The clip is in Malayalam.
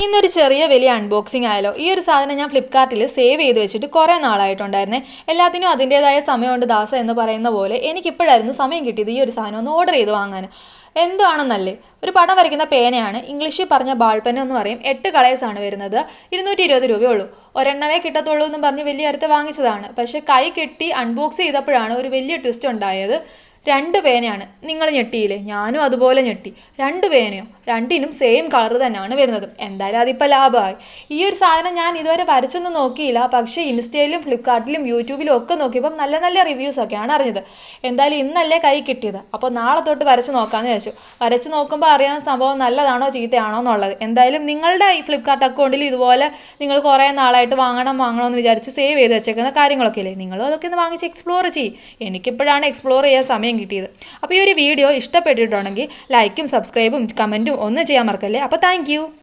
ഇന്നൊരു ചെറിയ വലിയ അൺബോക്സിംഗ് ആയാലോ. ഈ ഒരു സാധനം ഞാൻ ഫ്ലിപ്കാർട്ടിൽ സേവ് ചെയ്ത് വെച്ചിട്ട് കുറേ നാളായിട്ടുണ്ടായിരുന്നേ. എല്ലാത്തിനും അതിൻ്റേതായ സമയമുണ്ട് ദാസ എന്ന് പറയുന്ന പോലെ എനിക്കിപ്പോഴായിരുന്നു സമയം കിട്ടിയത് ഈ ഒരു സാധനം ഒന്ന് ഓർഡർ ചെയ്ത് വാങ്ങാൻ. എന്താണെന്നല്ലേ, ഒരു പടം വരയ്ക്കുന്ന പേനയാണ്. ഇംഗ്ലീഷിൽ പറഞ്ഞ ബാൾ പെൻ എന്ന് പറയും. 8 കളേഴ്സാണ് വരുന്നത്. 220 രൂപയുള്ളൂ. ഒരെണ്ണമേ കിട്ടത്തുള്ളൂ എന്നും പറഞ്ഞ് വലിയ അടുത്ത് വാങ്ങിച്ചതാണ്. പക്ഷേ കൈ കിട്ടി അൺബോക്സ് ചെയ്തപ്പോഴാണ് ഒരു വലിയ ട്വിസ്റ്റ് ഉണ്ടായത്. 2 പേനയാണ്. നിങ്ങൾ ഞെട്ടിയില്ലേ? ഞാനും അതുപോലെ ഞെട്ടി. 2 പേനയോ? രണ്ടിനും സെയിം കളർ തന്നെയാണ് വരുന്നത്. എന്തായാലും അതിപ്പോൾ ലാഭമായി. ഈ ഒരു സാധനം ഞാൻ ഇതുവരെ വരച്ചൊന്നും നോക്കിയില്ല. പക്ഷേ ഇൻസ്റ്റയിലും ഫ്ലിപ്കാർട്ടിലും യൂട്യൂബിലും ഒക്കെ നോക്കിയപ്പം നല്ല നല്ല റിവ്യൂസൊക്കെയാണ് അറിഞ്ഞത്. എന്തായാലും ഇന്നല്ലേ കൈ കിട്ടിയത്. അപ്പോൾ നാളെ തൊട്ട് വരച്ച് നോക്കാമെന്ന് വെച്ചു. വരച്ച് നോക്കുമ്പോൾ അറിയാൻ സംഭവം നല്ലതാണോ ചീത്തയാണോ എന്നുള്ളത്. എന്തായാലും നിങ്ങളുടെ ഈ ഫ്ലിപ്കാർട്ട് അക്കൗണ്ടിൽ ഇതുപോലെ നിങ്ങൾ കുറേ നാളായിട്ട് വാങ്ങണമെന്ന് വിചാരിച്ച് സേവ് ചെയ്ത് വെച്ചേക്കുന്ന കാര്യങ്ങളൊക്കെ ഇല്ലേ, നിങ്ങളും അതൊക്കെ ഒന്ന് വാങ്ങിച്ച് എക്സ്പ്ലോർ ചെയ്യും. എനിക്കിപ്പോഴാണ് എക്സ്പ്ലോർ ചെയ്യാൻ സമയം കിട്ടിയത്. അപ്പോൾ ഈ ഒരു വീഡിയോ ഇഷ്ടപ്പെട്ടിട്ടുണ്ടെങ്കിൽ ലൈക്കും സബ്സ്ക്രൈബും കമൻറ്റും ഒന്നും ചെയ്യാൻ മറക്കല്ലേ. അപ്പോൾ താങ്ക് യു.